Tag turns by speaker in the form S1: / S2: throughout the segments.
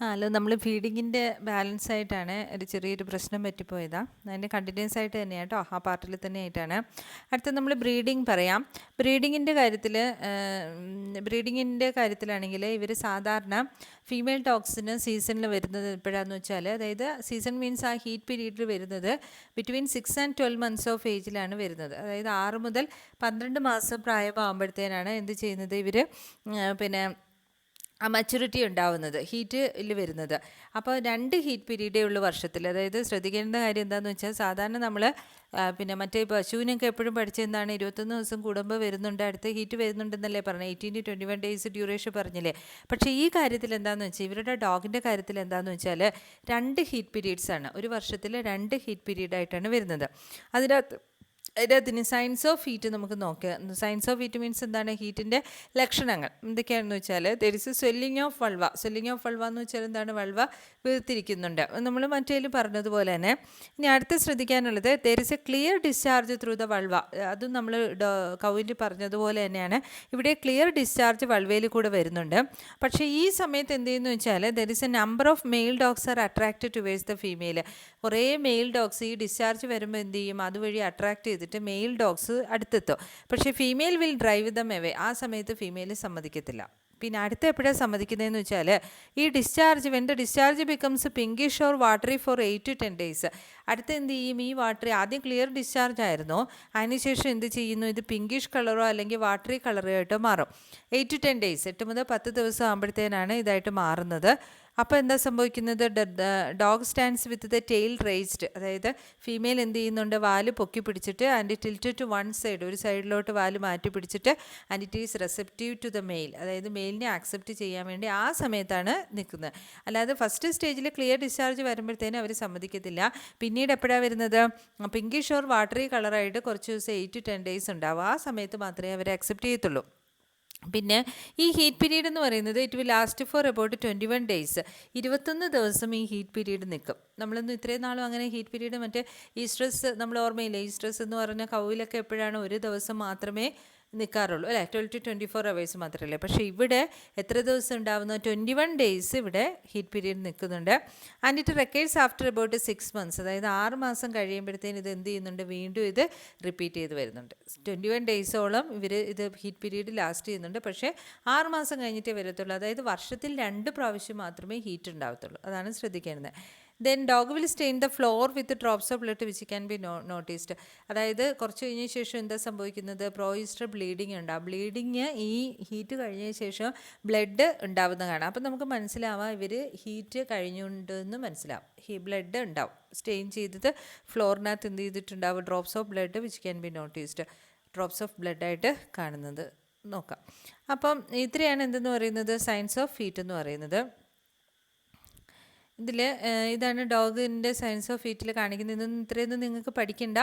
S1: Hello, നമ്മൾ ഫീഡിങ്ങിൻ്റെ balance ആയിട്ടാണ് ഒരു ചെറിയൊരു പ്രശ്നം പറ്റിപ്പോയതാണ്. അതിൻ്റെ കണ്ടിന്യൂസ് ആയിട്ട് തന്നെയാണ് കേട്ടോ, ആ പാർട്ടിൽ തന്നെ ആയിട്ടാണ്. അടുത്ത നമ്മൾ ബ്രീഡിങ് പറയാം. ബ്രീഡിങ്ങിൻ്റെ കാര്യത്തിലാണെങ്കിൽ ഇവർ സാധാരണ ഫീമെയിൽ ഡോഗ്സിന് സീസണിൽ വരുന്നത് എപ്പോഴാണെന്ന് വെച്ചാൽ, അതായത് സീസൺ മീൻസ് ആ ഹീറ്റ് പീരീഡിൽ വരുന്നത് ബിറ്റ്വീൻ 6 and 12 months ഓഫ് ഏജിലാണ് വരുന്നത്. അതായത് 6 മുതൽ 12 മാസം പ്രായമാകുമ്പോഴത്തേനാണ് എന്ത് ചെയ്യുന്നത്, ഇവർ പിന്നെ ആ മച്യൂരിറ്റി ഉണ്ടാവുന്നത്, ഹീറ്റിൽ വരുന്നത്. അപ്പോൾ 2 ഹീറ്റ് പീരീഡേ ഉള്ളൂ വർഷത്തിൽ. അതായത് ശ്രദ്ധിക്കേണ്ട കാര്യം എന്താണെന്ന് വെച്ചാൽ, സാധാരണ നമ്മൾ പിന്നെ മറ്റേ പശുവിനൊക്കെ എപ്പോഴും പഠിച്ചെന്താണ്, 21 ദിവസം കൂടുമ്പോൾ വരുന്നുണ്ട്, അടുത്ത ഹീറ്റ് വരുന്നുണ്ടെന്നല്ലേ പറഞ്ഞത്, 18 to 21 days ഡ്യൂറേഷൻ പറഞ്ഞില്ലേ. പക്ഷേ ഈ കാര്യത്തിൽ എന്താണെന്ന് വെച്ചാൽ, ഇവരുടെ ഡോഗിൻ്റെ കാര്യത്തിൽ എന്താണെന്ന് വെച്ചാൽ 2 ഹീറ്റ് പീരീഡ്സ് ആണ്, ഒരു വർഷത്തിൽ 2 ഹീറ്റ് പീരീഡായിട്ടാണ് വരുന്നത്. അതിനകത്തിന് സയൻസ് ഓഫ് ഹീറ്റ് നമുക്ക് നോക്കാം. സയൻസ് ഓഫ് ഹീറ്റ് മീൻസ് എന്താണ്, ഹീറ്റിൻ്റെ ലക്ഷണങ്ങൾ എന്തൊക്കെയാണെന്ന് വെച്ചാൽ, there is swelling of vulva. Swelling of vulva എന്ന് വെച്ചാൽ എന്താണ്, വൾവ വീർത്തിരിക്കുന്നുണ്ട്, നമ്മൾ മറ്റേതിൽ പറഞ്ഞതുപോലെ തന്നെ. ഇനി അടുത്ത് ശ്രദ്ധിക്കാനുള്ളത്, there is a clear discharge through the vulva. അതും നമ്മൾ കൗവിൽ പറഞ്ഞതുപോലെ തന്നെയാണ്, ഇവിടെ ക്ലിയർ ഡിസ്ചാർജ് വൾവയിൽ കൂടെ വരുന്നുണ്ട്. പക്ഷേ ഈ സമയത്ത് എന്ത് ചെയ്യുന്നു വെച്ചാൽ, there is A number of male dogs R attracted towards the female. കുറേ മെയിൽ ഡോഗ്സ് ഈ ഡിസ്ചാർജ് വരുമ്പോൾ എന്ത് ചെയ്യും, അതുവഴി അട്രാക്ട് ചെയ്തിട്ട് മെയിൽ ഡോഗ്സ് അടുത്തെത്തും. പക്ഷേ female will drive them away. ആ സമയത്ത് ഫീമെയിൽ സമ്മതിക്കത്തില്ല. പിന്നെ അടുത്ത എപ്പോഴാണ് സമ്മതിക്കുന്നതെന്ന് വെച്ചാൽ, ഈ discharge when the discharge becomes pinkish or watery for 8 to 10 days. അടുത്ത് എന്ത് ചെയ്യും, ഈ വാട്ടറി ആദ്യം ക്ലിയർ ഡിസ്ചാർജ് ആയിരുന്നു, അതിനുശേഷം എന്ത് ചെയ്യുന്നു, ഇത് പിങ്കിഷ് കളറോ അല്ലെങ്കിൽ വാട്ടറി കളറോ ആയിട്ടോ മാറും. 8 to 10 days, 8 മുതൽ 10 ദിവസം ആകുമ്പോഴത്തേനാണ് ഇതായിട്ട് മാറുന്നത്. അപ്പോൾ എന്താ സംഭവിക്കുന്നത്, dog stands with the tail raised. അതായത് ഫീമെയിൽ എന്ത് ചെയ്യുന്നുണ്ട്, വാല് പൊക്കി പിടിച്ചിട്ട് and tilt to one side, ഒരു സൈഡിലോട്ട് വാല് മാറ്റി പിടിച്ചിട്ട്, and it is receptive to the male. അതായത് മെയിലിനെ ആക്സെപ്റ്റ് ചെയ്യാൻ വേണ്ടി ആ സമയത്താണ് നിൽക്കുന്നത്. അല്ലാതെ ഫസ്റ്റ് സ്റ്റേജിൽ ക്ലിയർ ഡിസ്ചാർജ് വരുമ്പോഴത്തേനും അവർ സമ്മതിക്കത്തില്ല. പിന്നീട് എപ്പോഴാണ് വരുന്നത്, പിങ്കിഷ് ഓർ വാട്ടറി കളറായിട്ട് കുറച്ച് ദിവസം 8 to 10 days ഉണ്ടാവും. ആ സമയത്ത് മാത്രമേ അവർ അക്സെപ്റ്റ് ചെയ്യത്തുള്ളൂ. പിന്നെ ഈ ഹീറ്റ് പീരീഡ് എന്ന് പറയുന്നത് it will last for about 21 days. 21 ദിവസം ഈ ഹീറ്റ് പീരീഡ് നിൽക്കും. നമ്മളൊന്നും ഇത്രയും നാളും അങ്ങനെ ഹീറ്റ് പീരീഡ്, മറ്റേ ഈ സ്ട്രെസ് നമ്മൾ ഓർമ്മയില്ലേ, ഈ സ്ട്രെസ് എന്ന് പറഞ്ഞാൽ കൗവിലൊക്കെ എപ്പോഴാണ് ഒരു ദിവസം മാത്രമേ നിൽക്കാറുള്ളൂ അല്ലേ, 12 to 24 hours മാത്രമല്ലേ. പക്ഷേ ഇവിടെ എത്ര ദിവസം ഉണ്ടാവുന്നു, 21 days ഇവിടെ ഹീറ്റ് പീരീഡ് നിൽക്കുന്നുണ്ട്. And it recurs after about 6 months. അതായത് 6 മാസം കഴിയുമ്പോഴത്തേന് ഇത് എന്ത് ചെയ്യുന്നുണ്ട്, വീണ്ടും ഇത് റിപ്പീറ്റ് ചെയ്ത് വരുന്നുണ്ട്. 21 days-ഓളം ഇവർ ഇത് ഹീറ്റ് പീരീഡ് ലാസ്റ്റ് ചെയ്യുന്നുണ്ട്. പക്ഷേ 6 മാസം കഴിഞ്ഞിട്ടേ വരത്തുള്ളൂ. അതായത് വർഷത്തിൽ 2 പ്രാവശ്യം മാത്രമേ ഹീറ്റ് ഉണ്ടാവത്തുള്ളൂ. അതാണ് ശ്രദ്ധിക്കേണ്ടത്. Then dog will stain the floor with drops of blood which can be noticed. അതായത് കുറച്ച് കഴിഞ്ഞ ശേഷം എന്താ സംഭവിക്കുന്നത്, പ്രോയിസ്റ്റർ ബ്ലീഡിങ് ഉണ്ടാവും. ബ്ലീഡിങ് ഈ ഹീറ്റ് കഴിഞ്ഞ ശേഷം ബ്ലഡ് ഉണ്ടാവുന്ന കാണാം. അപ്പം നമുക്ക് മനസ്സിലാവാം ഇവർ ഹീറ്റ് കഴിഞ്ഞുണ്ടെന്ന് മനസ്സിലാവും. ബ്ലഡ് ഉണ്ടാവും, സ്റ്റെയിൻ ചെയ്തത് ഫ്ലോറിനകത്ത് എന്ത് ചെയ്തിട്ടുണ്ടാവും, drops of blood which can be noticed, drops of ബ്ലഡായിട്ട് കാണുന്നത് നോക്കാം. അപ്പം ഇത്രയാണ് എന്തെന്ന് പറയുന്നത്, സയൻസ് ഓഫ് ഹീറ്റ് എന്ന് പറയുന്നത്. ഇതാണ് ഡോഗിൻ്റെ സയൻസ് ഓഫ് ഹീറ്റിൽ കാണിക്കുന്നത്. ഇതൊന്നും ഇത്രയൊന്നും നിങ്ങൾക്ക് പഠിക്കണ്ട.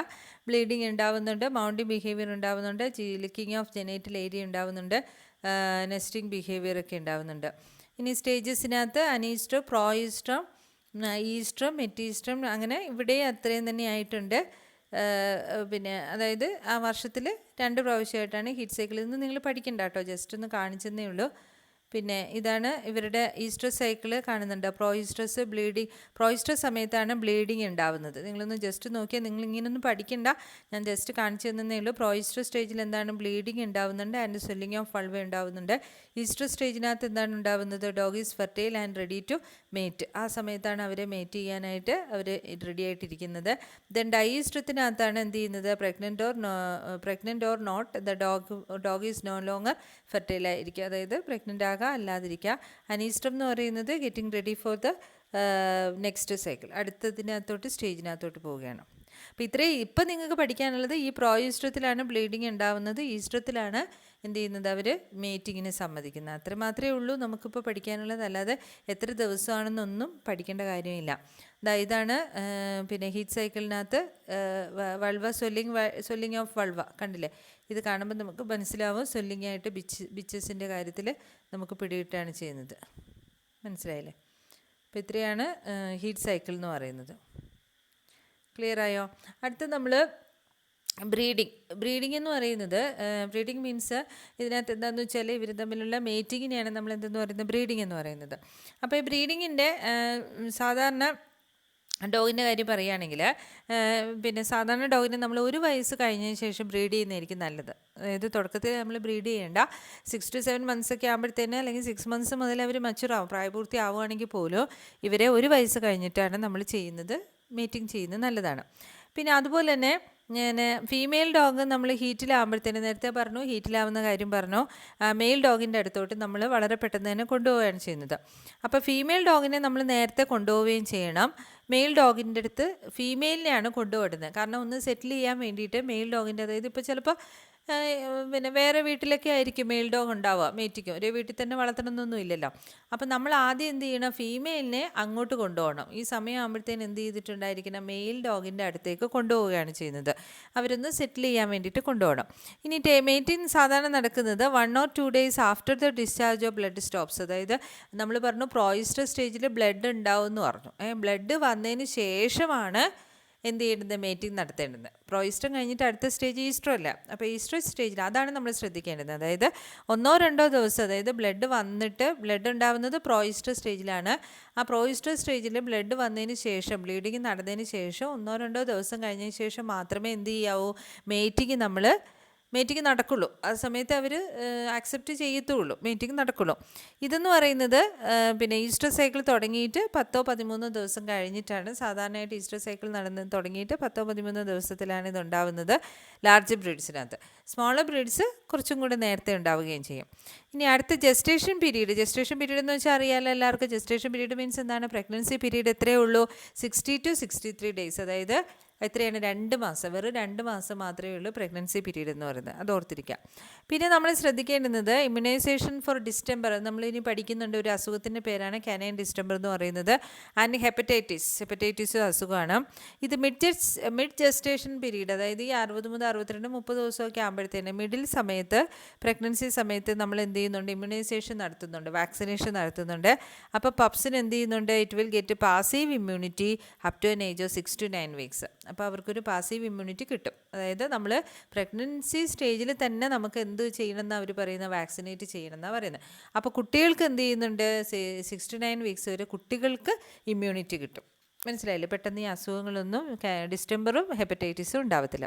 S1: ബ്ലീഡിങ് ഉണ്ടാവുന്നുണ്ട്, മൗണ്ടിങ് ബിഹേവിയർ ഉണ്ടാവുന്നുണ്ട്, ലിക്കിങ് ഓഫ് ജെനൈറ്റൽ ഏരിയ ഉണ്ടാവുന്നുണ്ട്, നെസ്റ്റിംഗ് ബിഹേവിയർ ഒക്കെ ഉണ്ടാവുന്നുണ്ട്. ഇനി സ്റ്റേജസിനകത്ത് അനീസ്ട്രം, പ്രോയിസ്ട്രം, ഈസ്ട്രം, മെറ്റീസ്ട്രം, അങ്ങനെ ഇവിടെ അത്രയും തന്നെ ആയിട്ടുണ്ട്. പിന്നെ അതായത് ആ വർഷത്തിൽ 2 പ്രാവശ്യമായിട്ടാണ് ഹീറ്റ് സൈക്കിൾ. ഇതൊന്നും നിങ്ങൾ പഠിക്കണ്ട കേട്ടോ, ജസ്റ്റ് ഒന്ന് കാണിച്ചെന്നേ ഉള്ളൂ. പിന്നെ ഇതാണ് ഇവരുടെ ഈസ്ട്രസ് സൈക്കിൾ കാണുന്നുണ്ട്. പ്രോയിസ്ട്രസ് സമയത്താണ് ബ്ലീഡിങ് ഉണ്ടാവുന്നത്. നിങ്ങളൊന്ന് ജസ്റ്റ് നോക്കിയാൽ, നിങ്ങൾ ഇങ്ങനെയൊന്നും പഠിക്കണ്ട, ഞാൻ ജസ്റ്റ് കാണിച്ചു തന്നേ ഉള്ളൂ. പ്രോയിസ്ട്രസ് സ്റ്റേജിൽ എന്താണ്, ബ്ലീഡിങ് ഉണ്ടാവുന്നുണ്ട് ആൻഡ് സ്വെല്ലിംഗ് ഓഫ് വൾവ ഉണ്ടാവുന്നുണ്ട്. ഈസ്ട്രസ് സ്റ്റേജിനകത്ത് എന്താണ് ഉണ്ടാവുന്നത്, dog is fertile and ready to mate. ആ സമയത്താണ് അവരെ മേറ്റ് ചെയ്യാനായിട്ട് അവർ റെഡി ആയിട്ടിരിക്കുന്നത്. ദെൻ ഡൈഈസ്ട്രത്തിനകത്താണ് എന്ത് ചെയ്യുന്നത്, pregnant or not the dog is no longer fertile ആയിരിക്കുക, അതായത് പ്രഗ്നൻ്റ് ആകാം അല്ലാതിരിക്കുക. അനീസ്ട്രം എന്ന് പറയുന്നത് getting ready for the next cycle, സ്റ്റേജിനകത്തോട്ട് പോവുകയാണ്. അപ്പോൾ ഇപ്പം നിങ്ങൾക്ക് പഠിക്കാനുള്ളത്, ഈ പ്രോയിസ്ട്രത്തിലാണ് ബ്ലീഡിങ് ഉണ്ടാവുന്നത്, ഈസ്ട്രത്തിലാണ് എന്ത് ചെയ്യുന്നത്, അവർ മേറ്റിങ്ങിന് സമ്മതിക്കുന്നത്. അത്ര മാത്രമേ ഉള്ളൂ നമുക്കിപ്പോൾ പഠിക്കാനുള്ളത്. അല്ലാതെ എത്ര ദിവസമാണെന്നൊന്നും പഠിക്കേണ്ട കാര്യമില്ല. ഇതാണ് പിന്നെ ഹീറ്റ് സൈക്കിളിനകത്ത് വൾവ സ്വെല്ലിംഗ് ഓഫ് വൾവ കണ്ടില്ലേ. ഇത് കാണുമ്പോൾ നമുക്ക് മനസ്സിലാവും, സ്വെല്ലിംഗ് ആയിട്ട് ബിച്ചസിൻ്റെ കാര്യത്തിൽ നമുക്ക് പിടികിട്ടാണ് ചെയ്യുന്നത്. മനസ്സിലായില്ലേ. അപ്പോൾ ഇത്രയാണ് ഹീറ്റ് സൈക്കിൾ എന്ന് പറയുന്നത്. ക്ലിയർ ആയോ. അടുത്ത് നമ്മൾ ബ്രീഡിംഗ് എന്ന് പറയുന്നത് ബ്രീഡിംഗ് മീൻസ് ഇതിനകത്ത് എന്താണെന്ന് വെച്ചാൽ ഇവർ തമ്മിലുള്ള മേറ്റിങ്ങിനെയാണ് നമ്മൾ എന്തെന്ന് പറയുന്നത് ബ്രീഡിംഗ് എന്ന് പറയുന്നത്. അപ്പോൾ ഈ ബ്രീഡിങ്ങിൻ്റെ സാധാരണ ഡോഗിൻ്റെ കാര്യം പറയുകയാണെങ്കിൽ പിന്നെ സാധാരണ ഡോഗിനെ നമ്മൾ 1 വയസ്സ് കഴിഞ്ഞതിന് ശേഷം ബ്രീഡ് ചെയ്യുന്നതായിരിക്കും നല്ലത്. അതായത് തുടക്കത്തിൽ നമ്മൾ ബ്രീഡ് ചെയ്യേണ്ട. 6 to 7 months ഒക്കെ ആകുമ്പോഴത്തേന് അല്ലെങ്കിൽ 6 months മുതൽ അവർ മച്ചുറാവും, പ്രായപൂർത്തി ആവുകയാണെങ്കിൽ പോലും ഇവരെ 1 വയസ്സ് കഴിഞ്ഞിട്ടാണ് നമ്മൾ ചെയ്യുന്നത്, മീറ്റിംഗ് ചെയ്യുന്നത് നല്ലതാണ്. പിന്നെ അതുപോലെ തന്നെ ഫീമെയിൽ ഡോഗ് നമ്മൾ ഹീറ്റിലാകുമ്പോഴത്തേന് നേരത്തെ പറഞ്ഞു, ഹീറ്റിലാവുന്ന കാര്യം പറഞ്ഞു, മെയിൽ ഡോഗിൻ്റെ അടുത്തോട്ട് നമ്മൾ വളരെ പെട്ടെന്ന് തന്നെ കൊണ്ടുപോവുകയാണ് ചെയ്യുന്നത്. അപ്പോൾ ഫീമെയിൽ ഡോഗിനെ നമ്മൾ നേരത്തെ കൊണ്ടുപോവുകയും ചെയ്യണം. മെയിൽ ഡോഗിൻ്റെ അടുത്ത് ഫീമെയിലിനെയാണ് കൊണ്ടുപോടുന്നത്. കാരണം ഒന്ന് സെറ്റിൽ ചെയ്യാൻ വേണ്ടിയിട്ട് മെയിൽ ഡോഗിൻ്റെ, അതായത് ഇപ്പോൾ ചിലപ്പോൾ പിന്നെ വേറെ വീട്ടിലൊക്കെ ആയിരിക്കും മെയിൽ ഡോഗ് ഉണ്ടാവുക, മേറ്റിക്കും ഒരേ വീട്ടിൽ തന്നെ വളർത്തണമെന്നൊന്നും ഇല്ലല്ലോ. അപ്പം നമ്മൾ ആദ്യം എന്ത് ചെയ്യണം, ഫീമെയിലിനെ അങ്ങോട്ട് കൊണ്ടുപോകണം. ഈ സമയമാകുമ്പോഴത്തേന് എന്ത് ചെയ്തിട്ടുണ്ടായിരിക്കണം, മെയിൽ ഡോഗിൻ്റെ അടുത്തേക്ക് കൊണ്ടുപോവുകയാണ് ചെയ്യുന്നത്. അവരൊന്ന് സെറ്റിൽ ചെയ്യാൻ വേണ്ടിയിട്ട് കൊണ്ടുപോകണം. ഇനി മേറ്റിംഗ് സാധാരണ നടക്കുന്നത് 1 or 2 days after the discharge of blood stops. അതായത് നമ്മൾ പറഞ്ഞു പ്രോയിസ്റ്റർ സ്റ്റേജിൽ ബ്ലഡ് ഉണ്ടാവും എന്ന് പറഞ്ഞു. ബ്ലഡ് വന്നതിന് ശേഷമാണ് എന്ത് ചെയ്യേണ്ടത്, മേറ്റിംഗ് നടത്തേണ്ടത്. പ്രോയിസ്റ്റം കഴിഞ്ഞിട്ട് അടുത്ത സ്റ്റേജ് ഈസ്റ്റർ അല്ല. അപ്പോൾ ഈസ്റ്റർ സ്റ്റേജിൽ അതാണ് നമ്മൾ ശ്രദ്ധിക്കേണ്ടത്. അതായത് 1 or 2 ദിവസം, അതായത് ബ്ലഡ് വന്നിട്ട്, ബ്ലഡ് ഉണ്ടാവുന്നത് പ്രോയിസ്റ്റർ സ്റ്റേജിലാണ്. ആ പ്രോയിസ്റ്റർ സ്റ്റേജിൽ ബ്ലഡ് വന്നതിന് ശേഷം, ബ്ലീഡിങ് നടന്നതിന് ശേഷം 1 or 2 ദിവസം കഴിഞ്ഞതിന് ശേഷം മാത്രമേ എന്ത് ചെയ്യാവൂ, മീറ്റിംഗ് നടക്കുള്ളൂ. ആ സമയത്ത് അവർ ആക്സെപ്റ്റ് ചെയ്യത്തുള്ളൂ, മീറ്റിംഗ് നടക്കുള്ളൂ. ഇതെന്ന് പറയുന്നത് പിന്നെ ഈസ്റ്റർ സൈക്കിൾ തുടങ്ങിയിട്ട് 10-13 ദിവസം കഴിഞ്ഞിട്ടാണ് സാധാരണയായിട്ട് ഈസ്റ്റർ സൈക്കിൾ തുടങ്ങിയിട്ട് 10-13 ദിവസത്തിലാണ് ഇതുണ്ടാവുന്നത് ലാർജ് ബ്രീഡ്സിനകത്ത്. സ്മോളർ ബ്രീഡ്സ് കുറച്ചും കൂടെ നേരത്തെ ഉണ്ടാവുകയും ചെയ്യും. ഇനി അടുത്ത ജസ്റ്റേഷൻ പീരീഡ് എന്ന് വെച്ചാൽ അറിയാമല്ലോ എല്ലാവർക്കും. ജസ്റ്റേഷൻ പീരീഡ് മീൻസ് എന്താണ്, പ്രഗ്നൻസി പീരീഡ് എത്രയേ ഉള്ളൂ, 60 to 63 days. അതായത് എത്രയാണ്, 2 മാസം, വെറും 2 മാസം മാത്രമേ ഉള്ളൂ പ്രഗ്നൻസി പീരീഡ് എന്ന് പറയുന്നത്. അത് ഓർത്തിരിക്കുക. പിന്നെ നമ്മൾ ശ്രദ്ധിക്കേണ്ടുന്നത് ഇമ്മ്യൂണൈസേഷൻ ഫോർ ഡിസ്റ്റംബർ. നമ്മളിനി പഠിക്കുന്നുണ്ട്, ഒരു അസുഖത്തിൻ്റെ പേരാണ് കാനൈൻ ഡിസ്റ്റംബർ എന്ന് പറയുന്നത്. ആൻഡ് ഹെപ്പറ്റൈറ്റിസ് അസുഖമാണ്. ഇത് മിഡ് ജസ്റ്റേഷൻ പീരീഡ്, അതായത് ഈ 60 മുതൽ 62-30 ദിവസമൊക്കെ ആകുമ്പോഴത്തേന് മിഡിൽ സമയത്ത്, പ്രഗ്നൻസി സമയത്ത് നമ്മൾ എന്ത് ചെയ്യുന്നുണ്ട്, ഇമ്മ്യൂണൈസേഷൻ നടത്തുന്നുണ്ട്, വാക്സിനേഷൻ നടത്തുന്നുണ്ട്. അപ്പോൾ പപ്സിന് എന്ത് ചെയ്യുന്നുണ്ട്, it will get passive immunity up to an age of 6 to 9 weeks. അപ്പോൾ അവർക്കൊരു പാസീവ് ഇമ്മ്യൂണിറ്റി കിട്ടും. അതായത് നമ്മൾ പ്രഗ്നൻസി സ്റ്റേജിൽ തന്നെ നമുക്ക് എന്ത് ചെയ്യണമെന്ന് അവർ പറയുന്നത്, വാക്സിനേറ്റ് ചെയ്യണമെന്നാണ് പറയുന്നത്. അപ്പോൾ കുട്ടികൾക്ക് എന്ത് ചെയ്യുന്നുണ്ട്, 6 to 9 weeks വരെ കുട്ടികൾക്ക് ഇമ്മ്യൂണിറ്റി കിട്ടും. മനസ്സിലായില്ലേ? പെട്ടെന്ന് ഈ അസുഖങ്ങളൊന്നും ഡിസ്റ്റംബറും ഹെപ്പറ്റൈറ്റിസും ഉണ്ടാവത്തില്ല.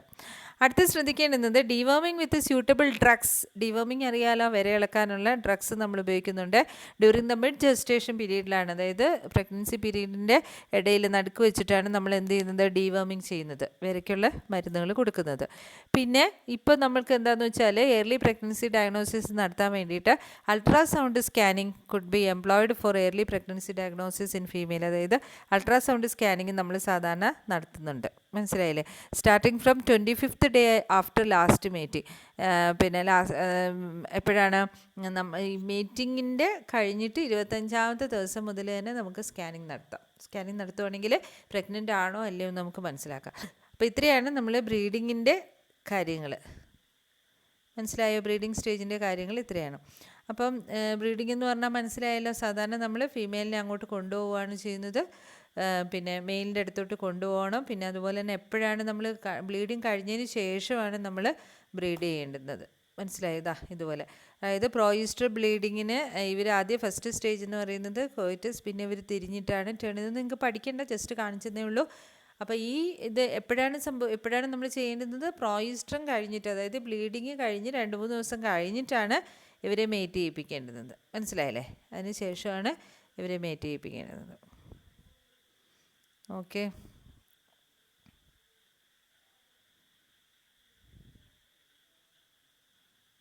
S1: അടുത്ത് ശ്രദ്ധിക്കേണ്ടുന്നത് deworming with suitable drugs. Deworming അറിയാലോ, വിര ഇളക്കാനുള്ള ഡ്രഗ്സ് നമ്മൾ ഉപയോഗിക്കുന്നുണ്ട് ഡ്യൂറിങ് ദ മിഡ് ജസ്റ്റേഷൻ പീരീഡിലാണ്. അതായത് പ്രഗ്നൻസി പീരീഡിൻ്റെ ഇടയിൽ നടുക്ക് വെച്ചിട്ടാണ് നമ്മൾ എന്ത് ചെയ്യുന്നത്, ഡിവേമിങ് ചെയ്യുന്നത്, വിരയ്ക്കുള്ള മരുന്നുകൾ കൊടുക്കുന്നത്. പിന്നെ ഇപ്പോൾ നമ്മൾക്ക് എന്താണെന്ന് വെച്ചാൽ എയർലി പ്രഗ്നൻസി ഡയഗ്നോസിസ് നടത്താൻ വേണ്ടിയിട്ട് ultrasound scanning could be employed for early pregnancy diagnosis in female. അതായത് അൾട്രാസൗണ്ട് സ്കാനിങ് നമ്മൾ സാധാരണ നടത്തുന്നുണ്ട്. മനസ്സിലായില്ലേ? Starting from 25th day after last meeting. പിന്നെ എപ്പോഴാണ് ഈ മീറ്റിങ്ങിൻ്റെ കഴിഞ്ഞിട്ട് 25ാമത്തെ ദിവസം മുതൽ തന്നെ നമുക്ക് സ്കാനിങ് നടത്താം. സ്കാനിങ് നടത്തുവാണെങ്കിൽ പ്രഗ്നൻ്റ് ആണോ അല്ലയോ എന്ന് നമുക്ക് മനസ്സിലാക്കാം. അപ്പോൾ ഇത്രയാണ് നമ്മൾ ബ്രീഡിങ്ങിൻ്റെ കാര്യങ്ങൾ. മനസ്സിലായോ? ബ്രീഡിങ് സ്റ്റേജിൻ്റെ കാര്യങ്ങൾ ഇത്രയാണ്. അപ്പം ബ്രീഡിംഗ് എന്ന് പറഞ്ഞാൽ മനസ്സിലായല്ലോ. സാധാരണ നമ്മൾ ഫീമെയിലിനെ അങ്ങോട്ട് കൊണ്ടുപോവുകയാണ് ചെയ്യുന്നത്, പിന്നെ മെയിലിൻ്റെ അടുത്തോട്ട് കൊണ്ടുപോകണം. പിന്നെ അതുപോലെ തന്നെ എപ്പോഴാണ് നമ്മൾ ബ്ലീഡിങ് കഴിഞ്ഞതിന് ശേഷമാണ് നമ്മൾ ബ്രീഡ് ചെയ്യേണ്ടുന്നത്. മനസ്സിലായതാ? ഇതുപോലെ, അതായത് പ്രോയിസ്റ്റർ ബ്ലീഡിങ്ങിന് ഇവർ ആദ്യം ഫസ്റ്റ് സ്റ്റേജ് എന്ന് പറയുന്നത് കോയിറ്റസ്, പിന്നെ ഇവർ തിരിഞ്ഞിട്ടാണ് ടേൺ. ഇത് നിങ്ങൾക്ക് പഠിക്കേണ്ട, ജസ്റ്റ് കാണിച്ചതേ ഉള്ളൂ. അപ്പോൾ ഈ ഇത് എപ്പോഴാണ് നമ്മൾ ചെയ്യേണ്ടുന്നത്, പ്രോയിസ്റ്ററും കഴിഞ്ഞിട്ട്, അതായത് ബ്ലീഡിങ് കഴിഞ്ഞ് 2-3 ദിവസം കഴിഞ്ഞിട്ടാണ് ഇവരെ മേറ്റ് ചെയ്യിപ്പിക്കേണ്ടുന്നത്. മനസ്സിലായല്ലേ? അതിന് ശേഷമാണ് ഇവരെ മേറ്റ് ചെയ്യിപ്പിക്കേണ്ടത്. ഓക്കെ.